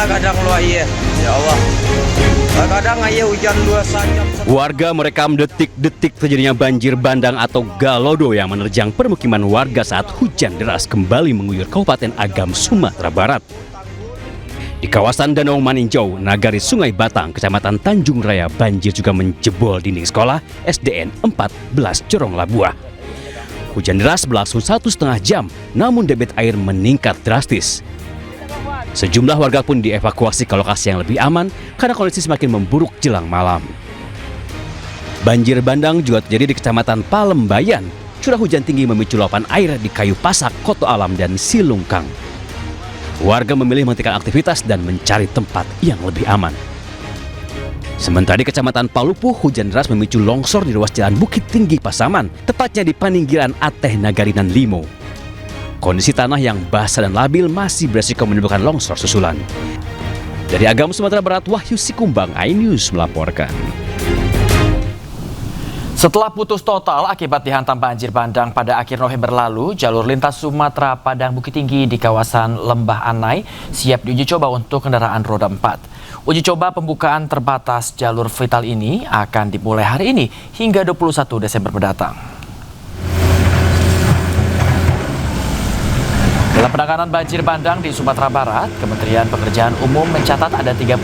kadang lu ayah. Ya Allah. Kadang ayah hujan 2 jam. Warga merekam detik-detik terjadinya banjir bandang atau galodo yang menerjang permukiman warga saat hujan deras kembali mengguyur Kabupaten Agam, Sumatera Barat. Di kawasan Danau Maninjau, Nagari Sungai Batang, Kecamatan Tanjung Raya, banjir juga menjebol dinding sekolah SDN 14 Jorong Labuah. Hujan deras berlangsung 1,5 jam, namun debit air meningkat drastis. Sejumlah warga pun dievakuasi ke lokasi yang lebih aman karena kondisi semakin memburuk jelang malam. Banjir bandang juga terjadi di Kecamatan Palembayan. Curah hujan tinggi memicu luapan air di Kayu Pasak, Koto Alam, dan Silungkang. Warga memilih menghentikan aktivitas dan mencari tempat yang lebih aman. Sementara di Kecamatan Palupuh, hujan deras memicu longsor di ruas jalan Bukit Tinggi Pasaman, tepatnya di Paninggiran Ateh Nagarinan Limo. Kondisi tanah yang basah dan labil masih beresiko menimbulkan longsor susulan. Dari Agam, Sumatera Barat, Wahyu Sikumbang, iNews melaporkan. Setelah putus total akibat dihantam banjir bandang pada akhir November lalu, jalur lintas Sumatera Padang Bukit Tinggi di kawasan Lembah Anai siap diuji coba untuk kendaraan roda 4. Uji coba pembukaan terbatas jalur vital ini akan dimulai hari ini hingga 21 Desember mendatang. Dalam penanganan banjir bandang di Sumatera Barat, Kementerian Pekerjaan Umum mencatat ada 31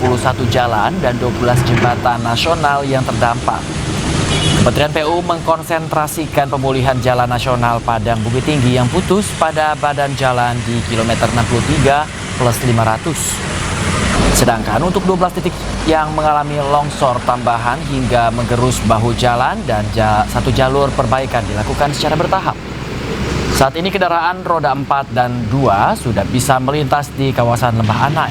jalan dan 12 jembatan nasional yang terdampak. Kementerian PU mengkonsentrasikan pemulihan jalan nasional Padang Bukit Tinggi yang putus pada badan jalan di kilometer 63+500. Sedangkan untuk 12 titik yang mengalami longsor tambahan hingga menggerus bahu jalan dan satu jalur perbaikan dilakukan secara bertahap. Saat ini kendaraan roda 4 dan 2 sudah bisa melintas di kawasan Lembah Anai,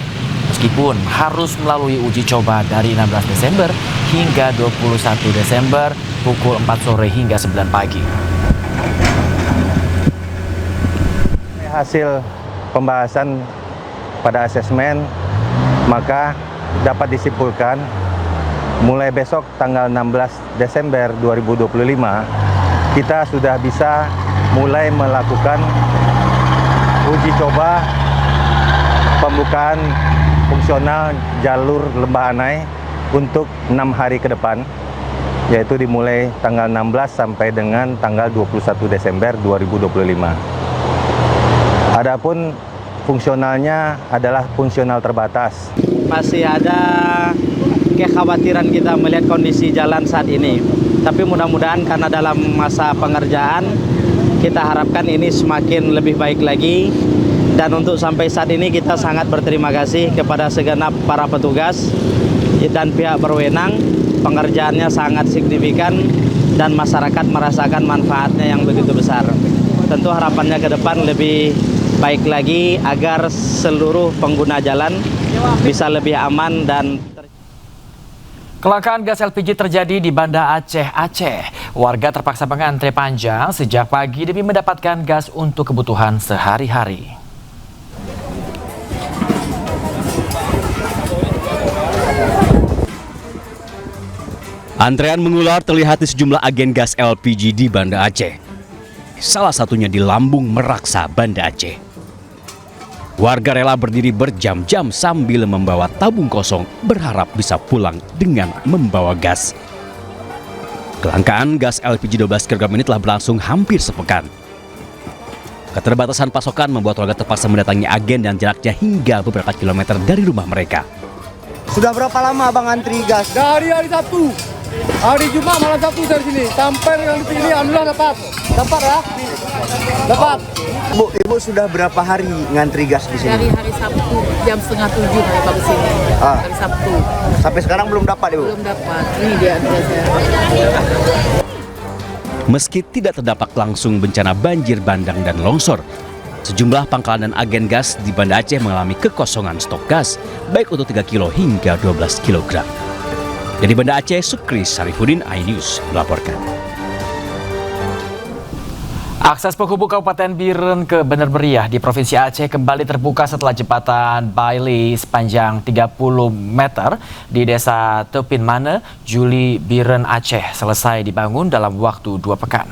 meskipun harus melalui uji coba dari 16 Desember hingga 21 Desember pukul 4 sore hingga 9 pagi. Hasil pembahasan pada asesmen, maka dapat disimpulkan mulai besok tanggal 16 Desember 2025 kita sudah bisa mulai melakukan uji coba pembukaan fungsional jalur Lembah Anai untuk 6 hari ke depan, yaitu dimulai tanggal 16 sampai dengan tanggal 21 Desember 2025. Adapun fungsionalnya adalah fungsional terbatas. Masih ada kekhawatiran kita melihat kondisi jalan saat ini. Tapi mudah-mudahan karena dalam masa pengerjaan, kita harapkan ini semakin lebih baik lagi. Dan untuk sampai saat ini kita sangat berterima kasih kepada segenap para petugas dan pihak berwenang. Pengerjaannya sangat signifikan dan masyarakat merasakan manfaatnya yang begitu besar. Tentu harapannya ke depan lebih baik lagi agar seluruh pengguna jalan bisa lebih aman dan Kelangkaan gas LPG terjadi di Banda Aceh, Aceh. Warga terpaksa mengantre panjang sejak pagi demi mendapatkan gas untuk kebutuhan sehari-hari. Antrean mengular terlihat di sejumlah agen gas LPG di Banda Aceh. Salah satunya di Lambung Meraksa, Banda Aceh. Warga rela berdiri berjam-jam sambil membawa tabung kosong berharap bisa pulang dengan membawa gas. Kelangkaan gas LPG 12 kg ini telah berlangsung hampir sepekan. Keterbatasan pasokan membuat warga terpaksa mendatangi agen dan jaraknya hingga beberapa kilometer dari rumah mereka. Sudah berapa lama Bang antri gas? Dari hari Sabtu. Hari Jumat malam Sabtu dari sini sampai dengan detik ini alhamdulillah dapat ya. Dapat. Ibu sudah berapa hari ngantri gas di sini? Dari hari Sabtu jam 6:30 sampai ke sini. Hari Sabtu. Sampai sekarang belum dapat, Ibu? Belum dapat. Ini dia gasnya. Meski tidak terdampak langsung bencana banjir bandang dan longsor, sejumlah pangkalan dan agen gas di Banda Aceh mengalami kekosongan stok gas, baik untuk 3 kilo hingga 12 kg. Dari Banda Aceh, Sukri Sarifudin, iNews melaporkan. Akses penghubung Kabupaten Biren ke Bener Meriah di Provinsi Aceh kembali terbuka setelah jembatan Bailey sepanjang 30 meter di Desa Tepin Mane, Juli, Biren, Aceh selesai dibangun dalam waktu 2 pekan.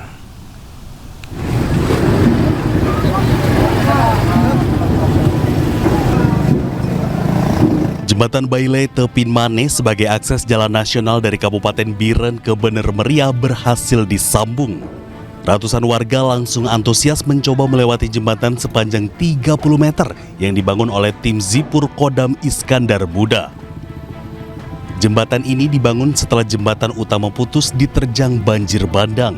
Jembatan Bailey Tepin Mane sebagai akses jalan nasional dari Kabupaten Biren ke Bener Meriah berhasil disambung. Ratusan warga langsung antusias mencoba melewati jembatan sepanjang 30 meter yang dibangun oleh tim Zipur Kodam Iskandar Buddha. Jembatan ini dibangun setelah jembatan utama putus diterjang banjir bandang.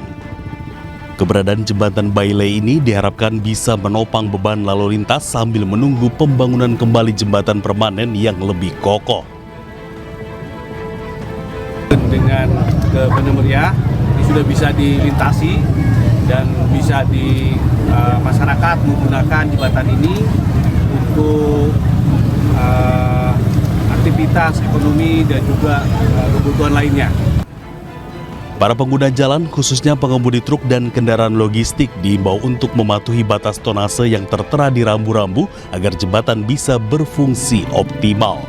Keberadaan jembatan Bailey ini diharapkan bisa menopang beban lalu lintas sambil menunggu pembangunan kembali jembatan permanen yang lebih kokoh. Dengan ke Bener Meriah ini sudah bisa dilintasi dan bisa masyarakat menggunakan jembatan ini untuk aktivitas ekonomi dan juga kebutuhan lainnya. Para pengguna jalan, khususnya pengemudi truk dan kendaraan logistik, diimbau untuk mematuhi batas tonase yang tertera di rambu-rambu agar jembatan bisa berfungsi optimal.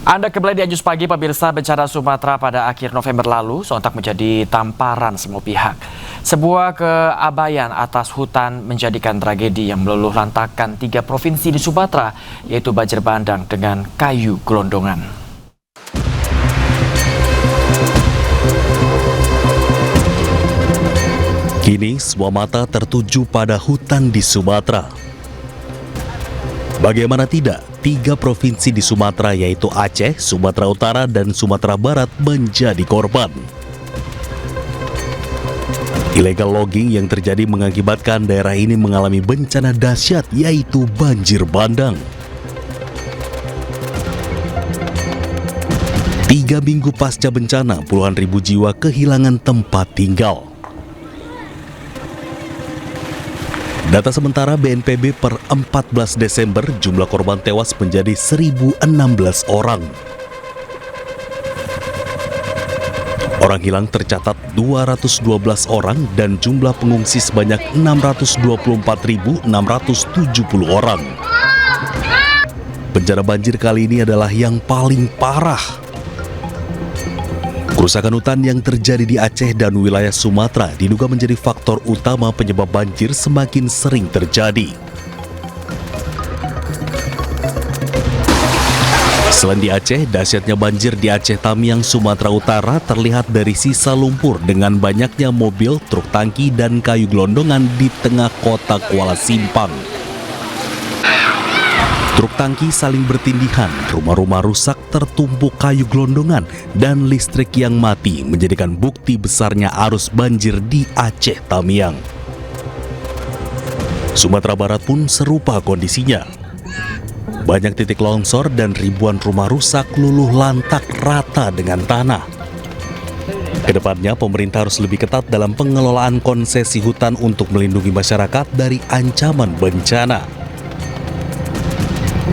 Anda kembali di Anjus Pagi, pemirsa. Bencana Sumatera pada akhir November lalu sontak menjadi tamparan semua pihak. Sebuah keabaian atas hutan menjadikan tragedi yang meluluh lantakkan 3 provinsi di Sumatera, yaitu banjir bandang dengan kayu gelondongan. Kini semua mata tertuju pada hutan di Sumatera. Bagaimana tidak, 3 provinsi di Sumatera yaitu Aceh, Sumatera Utara, dan Sumatera Barat menjadi korban. Illegal logging yang terjadi mengakibatkan daerah ini mengalami bencana dahsyat yaitu banjir bandang. 3 minggu pasca bencana, puluhan ribu jiwa kehilangan tempat tinggal. Data sementara BNPB per 14 Desember, jumlah korban tewas menjadi 1.016 orang. Orang hilang tercatat 212 orang dan jumlah pengungsi sebanyak 624.670 orang. Bencana banjir kali ini adalah yang paling parah. Kerusakan hutan yang terjadi di Aceh dan wilayah Sumatera diduga menjadi faktor utama penyebab banjir semakin sering terjadi. Selain di Aceh, dahsyatnya banjir di Aceh Tamiang, Sumatera Utara terlihat dari sisa lumpur dengan banyaknya mobil, truk tangki, dan kayu gelondongan di tengah kota Kuala Simpang. Truk tangki saling bertindihan, rumah-rumah rusak tertumpuk kayu gelondongan, dan listrik yang mati menjadikan bukti besarnya arus banjir di Aceh Tamiang. Sumatera Barat pun serupa kondisinya. Banyak titik longsor dan ribuan rumah rusak luluh lantak rata dengan tanah. Kedepannya, pemerintah harus lebih ketat dalam pengelolaan konsesi hutan untuk melindungi masyarakat dari ancaman bencana.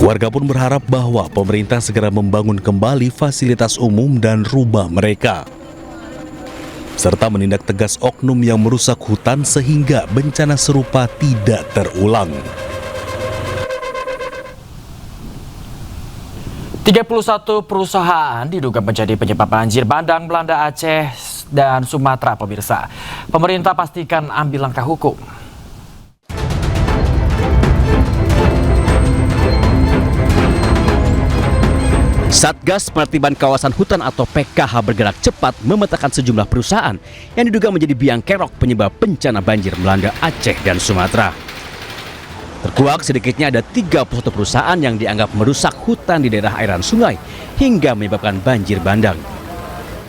Warga pun berharap bahwa pemerintah segera membangun kembali fasilitas umum dan rumah mereka, serta menindak tegas oknum yang merusak hutan sehingga bencana serupa tidak terulang. 31 perusahaan diduga menjadi penyebab banjir bandang melanda Aceh dan Sumatera, pemirsa. Pemerintah pastikan ambil langkah hukum. Satgas Penertiban Kawasan Hutan atau PKH bergerak cepat memetakan sejumlah perusahaan yang diduga menjadi biang kerok penyebab bencana banjir melanda Aceh dan Sumatera. Terkuak sedikitnya ada 31 perusahaan yang dianggap merusak hutan di daerah aliran sungai hingga menyebabkan banjir bandang.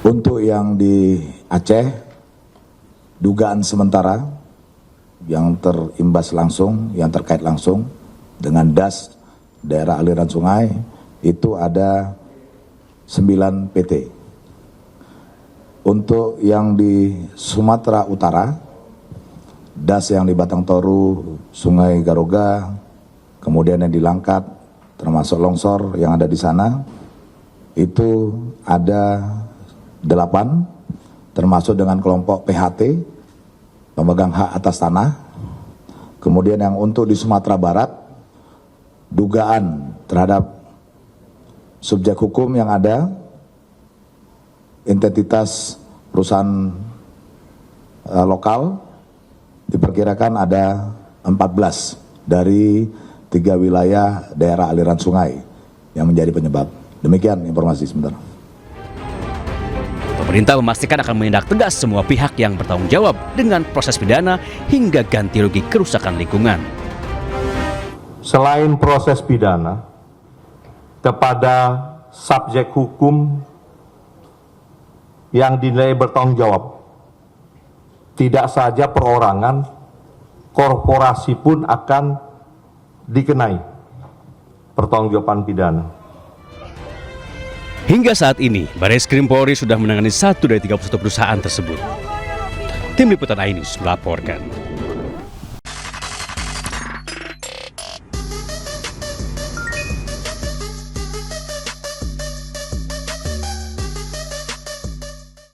Untuk yang di Aceh, dugaan sementara yang terimbas langsung, yang terkait langsung dengan das daerah aliran sungai itu ada 9 PT. Untuk yang di Sumatera Utara, das yang di Batang Toru, Sungai Garoga, kemudian yang di Langkat, termasuk longsor yang ada di sana, itu ada 8, termasuk dengan kelompok PHT, pemegang hak atas tanah. Kemudian yang untuk di Sumatera Barat, dugaan terhadap subjek hukum yang ada, entitas perusahaan lokal, diperkirakan ada 14 dari 3 wilayah daerah aliran sungai yang menjadi penyebab. Demikian informasi sebentar. Pemerintah memastikan akan menindak tegas semua pihak yang bertanggung jawab dengan proses pidana hingga ganti rugi kerusakan lingkungan. Selain proses pidana, kepada subjek hukum yang dinilai bertanggung jawab, tidak saja perorangan, korporasi pun akan dikenai pertanggungjawaban pidana. Hingga saat ini, Barreskrim Polri sudah menangani 1 dari 31 perusahaan tersebut. Tim Liputan iNews melaporkan.